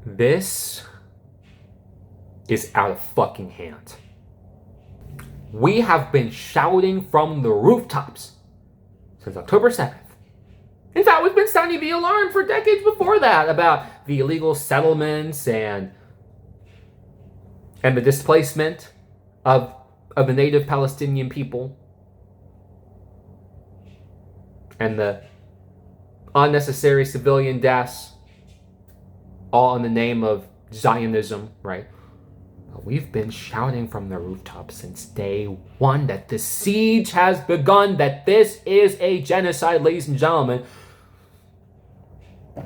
This is out of fucking hand. We have been shouting from the rooftops since October 7th. In fact, we've been sounding the alarm for decades before that about the illegal settlements and the displacement of the native Palestinian people and the unnecessary civilian deaths, all in the name of Zionism, right? We've been shouting from the rooftops since day one that the siege has begun, that this is a genocide, ladies and gentlemen.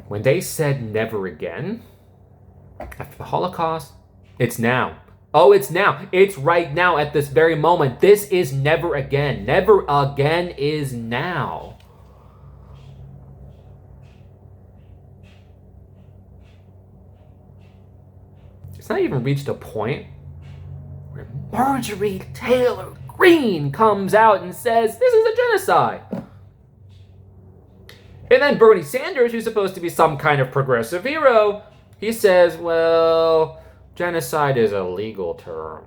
When they said never again, after the Holocaust, it's now. Oh, it's now. It's right now at this very moment. This is never again. Never again is now. It's not even reached a point where Marjorie Taylor Greene comes out and says, this is a genocide. And then Bernie Sanders, who's supposed to be some kind of progressive hero, he says, well, genocide is a legal term.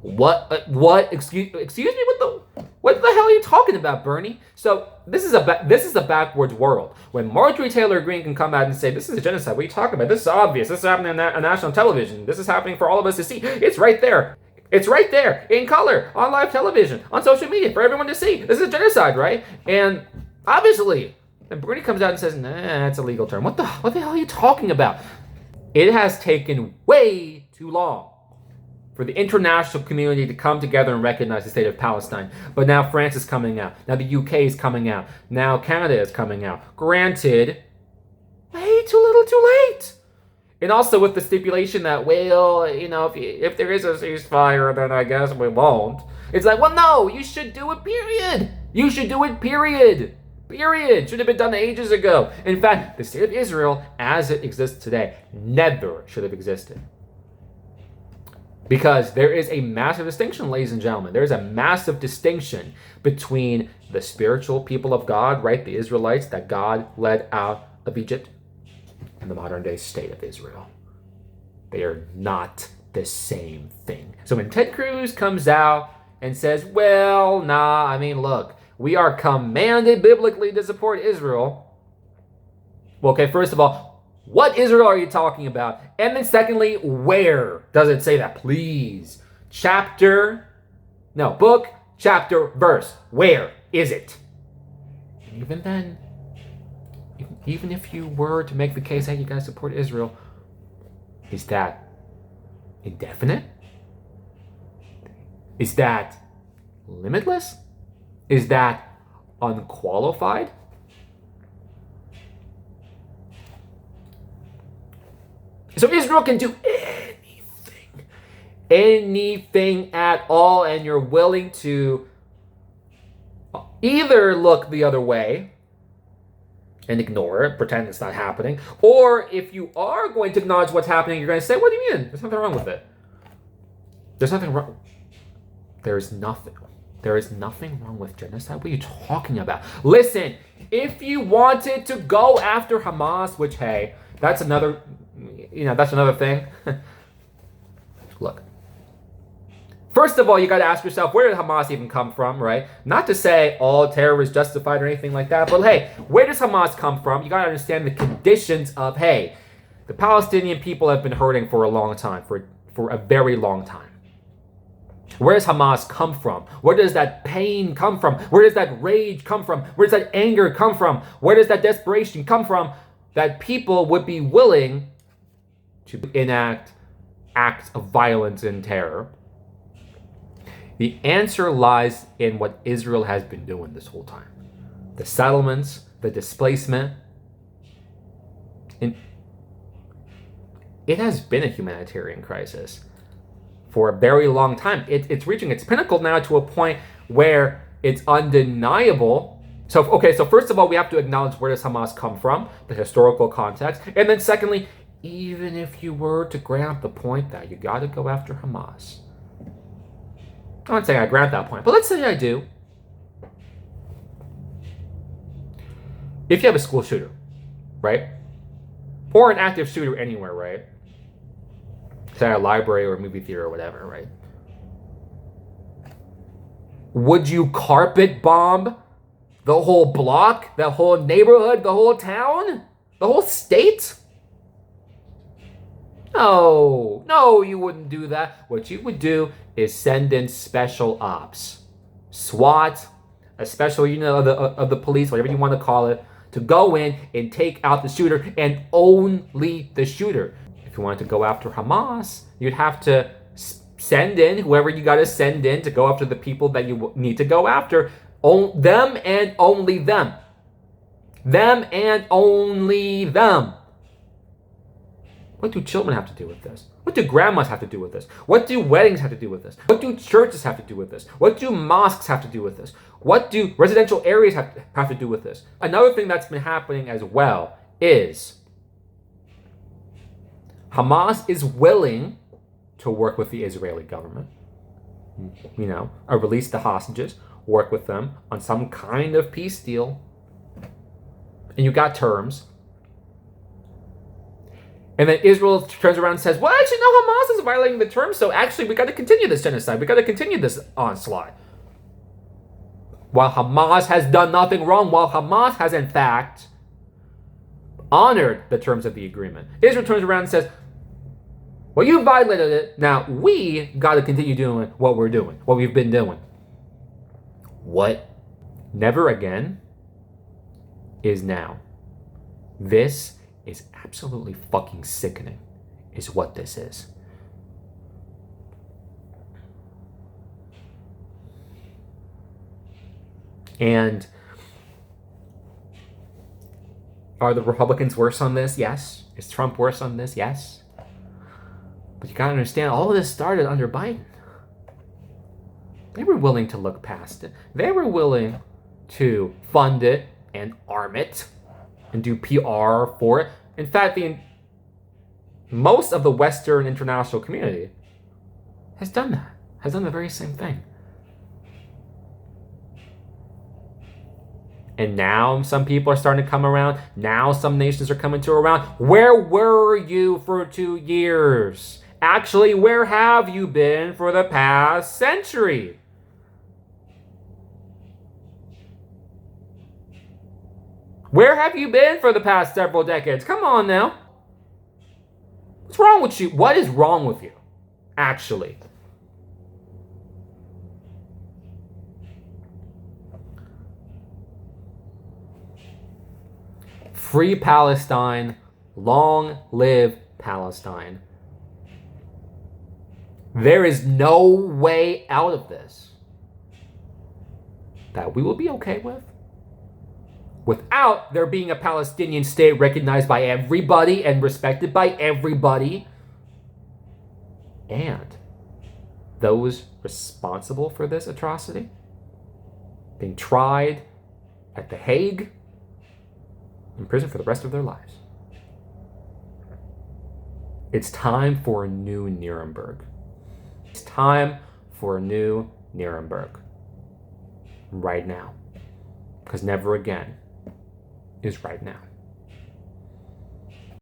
What? Excuse me? What the hell are you talking about, Bernie? So this is a backwards world. When Marjorie Taylor Greene can come out and say, this is a genocide, what are you talking about? This is obvious. This is happening on national television. This is happening for all of us to see. It's right there. It's right there, in color, on live television, on social media, for everyone to see. This is a genocide, right? And obviously, then Bernie comes out and says, nah, it's a legal term. What the hell are you talking about? It has taken way too long for the international community to come together and recognize the state of Palestine. But now France is coming out. Now the UK is coming out. Now Canada is coming out. Granted, way too little too late. And also with the stipulation that, well, if there is a ceasefire, then I guess we won't. It's like, well, no, you should do it, period. You should do it, period. Period. Should have been done ages ago. In fact, the state of Israel, as it exists today, never should have existed. Because there is a massive distinction, ladies and gentlemen. There is a massive distinction between the spiritual people of God, right? The Israelites that God led out of Egypt, and the modern day state of Israel. They are not the same thing. So when Ted Cruz comes out and says, well, look, we are commanded biblically to support Israel. Well, okay, first of all, what Israel are you talking about? And then secondly, where does it say that? Please. Book, chapter, verse. Where is it? And even then, even if you were to make the case, hey, you guys support Israel, is that indefinite? Is that limitless? Is that unqualified? So Israel can do anything at all, and you're willing to either look the other way and ignore it, pretend it's not happening, or if you are going to acknowledge what's happening, you're going to say, what do you mean? There's nothing wrong with it. There's nothing wrong. There is nothing wrong with genocide. What are you talking about? Listen, if you wanted to go after Hamas, which, hey, that's another thing. Look, first of all, you got to ask yourself, where did Hamas even come from, right? Not to say all terror is justified or anything like that, but hey, where does Hamas come from? You got to understand the conditions of, hey, the Palestinian people have been hurting for a long time, for a very long time. Where does Hamas come from? Where does that pain come from? Where does that rage come from? Where does that anger come from? Where does that desperation come from that people would be willing to enact acts of violence and terror? The answer lies in what Israel has been doing this whole time. The settlements, the displacement. And it has been a humanitarian crisis for a very long time. It's reaching its pinnacle now to a point where it's undeniable. So first of all, we have to acknowledge where does Hamas come from, the historical context. And then secondly, even if you were to grant the point that you got to go after Hamas. I'm not saying I grant that point, but let's say I do. If you have a school shooter, right? or an active shooter anywhere, right? Say a library or a movie theater or whatever, right? Would you carpet bomb the whole block, the whole neighborhood, the whole town, the whole state? No, you wouldn't do that. What you would do is send in special ops, SWAT, a special unit of the police, whatever you want to call it, to go in and take out the shooter, and only the shooter. If you wanted to go after Hamas, you'd have to send in whoever you got to send in to go after the people that you need to go after. Them and only them. Them and only them. What do children have to do with this? What do grandmas have to do with this? What do weddings have to do with this? What do churches have to do with this? What do mosques have to do with this? What do residential areas have to do with this? Another thing that's been happening as well is Hamas is willing to work with the Israeli government. Release the hostages, work with them on some kind of peace deal. And you got terms. And then Israel turns around and says, well, actually, no, Hamas is violating the terms, so actually we got to continue this genocide. We got to continue this onslaught. While Hamas has done nothing wrong, while Hamas has, in fact, honored the terms of the agreement. Israel turns around and says, well, you violated it. Now, we got to continue doing what we're doing, what we've been doing. What? Never again is now. This is absolutely fucking sickening, is what this is. And are the Republicans worse on this? Yes. Is Trump worse on this? Yes. But you gotta understand, all of this started under Biden. They were willing to look past it. They were willing to fund it and arm it and do PR for it. In fact, most of the Western international community has done that, has done the very same thing. And now some people are starting to come around. Now some nations are coming to around. Where were you for 2 years? Actually, where have you been for the past century? Where have you been for the past several decades? Come on now. What's wrong with you? What is wrong with you? Actually. Free Palestine. Long live Palestine. There is no way out of this that we will be okay with without there being a Palestinian state recognized by everybody and respected by everybody, and those responsible for this atrocity being tried at The Hague, in prison for the rest of their lives. It's time for a new Nuremberg. It's time for a new Nuremberg. Right now. Because never again is right now.